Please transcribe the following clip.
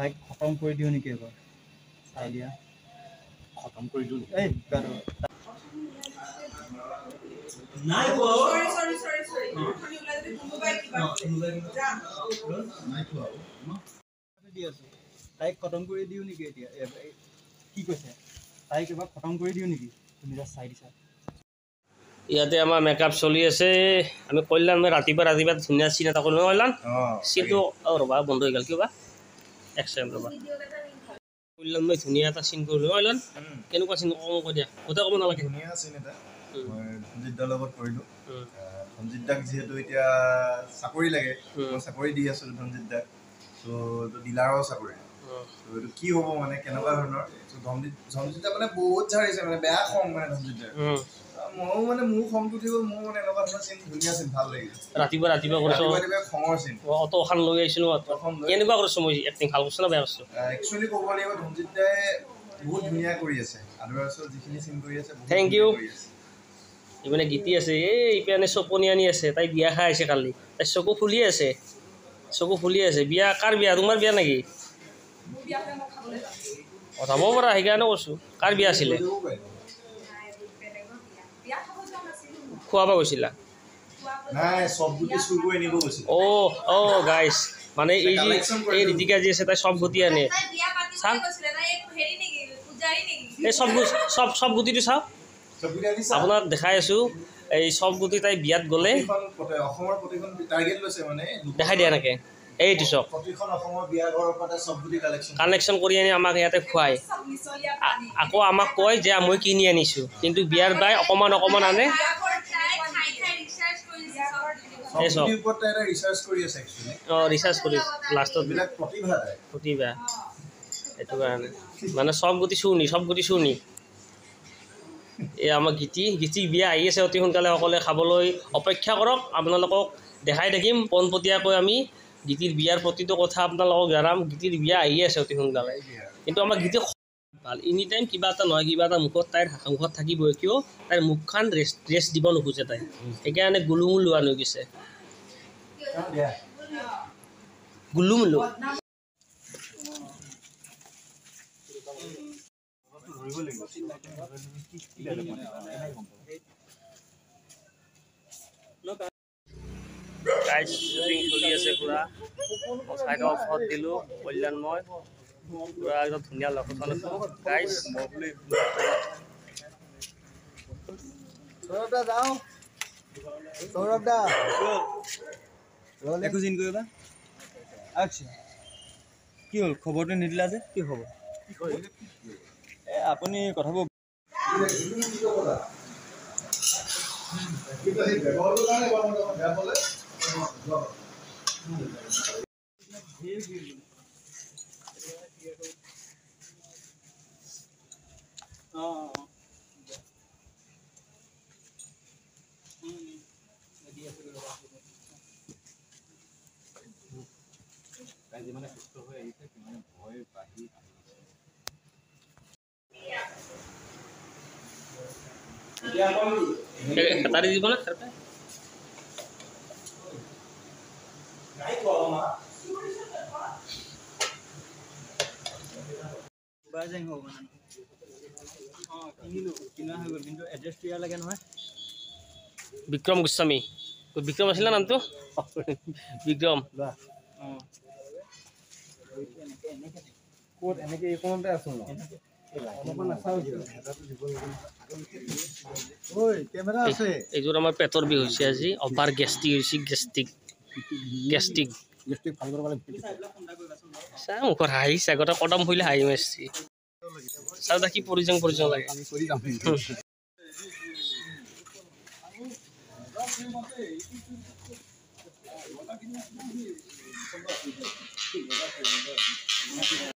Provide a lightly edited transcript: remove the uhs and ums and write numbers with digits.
তাইক খতম কৰি দিওঁ নেকি এবাৰ চাই দিয়া খতম কৰি দিওঁ এই গাটো নাই sorry খনি ওলাই যদি কোনোবাই কিবা যাম নাই খোৱা দি আছো তাইক খতম কৰি দিওঁ নেকি এতিয়া কি কৈছে তাইক এবাৰ খতম কৰি দিওঁ নেকি তুমি যা চাই দিছা ইয়াতে আমাৰ মেকআপ চলি আছে আমি কল্যাণ মই ৰাতিপুৱা ধুনীয়া চিন এটা কৰিলোঁ কল্যাণ চিনটো ৰ'বা বন্ধ হৈ গ'ল কিবা এক ছেকেণ্ড ৰ'বা কল্যাণ মই ধুনীয়া এটা চিন কৰিলোঁ কল্যাণ কেনেকুৱা চিন কৈ দিয়া গোটেই ক'ব নালাগে ধুনীয়া চিন এটা মই সঞ্জিত দাৰ লগত কৰিলোঁ সঞ্জিত দাক যিহেতু এতিয়া চাকৰি লাগে মই চাকৰি দি আছোঁ সঞ্জিত দাক ত' ডিলাৰৰ চাকৰি ত' এইটো কি হ'ব মানে কেনেকুৱা ধৰণৰ সঞ্জিত দা মানে বহুত ঝাৰিছে মানে বেয়া খং মানে সঞ্জিত দাৰ ময়ো মানে মোৰ খংটো উঠি গ'ল মোৰ মানে এনেকুৱা ধৰণৰ চিন ধুনীয়া চিন ভাল লাগিল ৰাতিপুৱা কৰিছোঁ খঙৰ চিন অটোখন লৈ আহিছিলোঁ কেনেকুৱা কৰিছোঁ মই এক্টিং ভাল কৰিছোঁ না বেয়া কৰিছোঁ একচুৱেলি ক'ব লাগিব সঞ্জিত দাই বহুত ধুনীয়া কৰি আছে আদৰ্শৰ যিখিনি চিন কৰি আছে থেংক ইউ ইপিনে গীতি আছে ইপিনে চপনি আনি আছে তাই বিয়া খাই আছে কালি তাই চকু ফুলি আছে বিয়া কাৰ বিয়া তোমাৰ বিয়া নেকি যাব পাৰা সেইকাৰণে কৈছোঁ কাৰ বিয়া আছিলে খোৱাব গৈছিলা গাইছ মানে এই ঋতিকা যি আছে তাই চব গুটি আনে এই চব গুটিটো চাওক আপোনাক দেখাই আছোঁ এই চব গুটি তাই বিয়াত গ'লে দেখাই দিয়া এনেকৈ এইটো চব কালেকশ্যন কৰি আনি আমাক ইয়াতে খুৱাই আকৌ আমাক কয় যে মই কিনি আনিছোঁ কিন্তু বিয়াৰ বাই অকণমান আনে ৰিচাৰ্চ কৰি লাষ্টত প্ৰতিভা এইটো কাৰণে মানে চব গুটি চুনি এই আমাৰ গীতি বিয়া আহি আছে অতি সোনকালে সকলোৱে খাবলৈ অপেক্ষা কৰক আপোনালোকক দেখাই থাকিম পোনপটীয়াকৈ আমি গীতিৰ বিয়াৰ প্ৰতিটো কথা আপোনালোকক জনাম গীতিৰ বিয়া আহি আছে অতি সোনকালে কিন্তু আমাৰ গীতি ভাল এনি টাইম কিবা এটা নহয় কিবা এটা তাইৰ মুখত থাকিবই কিয় তাইৰ মুখখন ৰেষ্ট দিব নোখোজে তাই সেইকাৰণে গুলুমুলু হৈ গৈছে গুলুমুলু গাইজ শ্বুটিং চলি আছে পুৰা চাইডৰ ওচৰত দিলোঁ কল্যাণ মই পুৰা একদম ধুনীয়া লোকেশ্যন আছোঁ গাইজ সৌৰভ দা একো চিন কৰিবা আচ্ছা কি হ'ল খবৰটো নিদিলা যে কি খবৰ আপুনি কথাবোৰ যিমানে সুস্থ হৈ আহিছে সিমানে ভয় বাঢ়ি তাৰি দিব না কিন্তু এড্ৰেছ ক্লিয়াৰ লাগে নহয় বিক্ৰম গোস্বামী বিক্ৰম আছিলে নামটো বিক্ৰম ক'ত এনেকৈ এইখনতে আছোঁ এইযোৰ আমাৰ পেটৰ বিষ হৈছে আজি অভাৰ গেষ্টিক হৈছে গেষ্টিক ভাল কৰিব চা মুখত হাঁহিছে আগতে কদম ফুলি হাঁহি মাৰিছে চাওঁ দা কি পৰিজন লাগে আমি কৰি যাম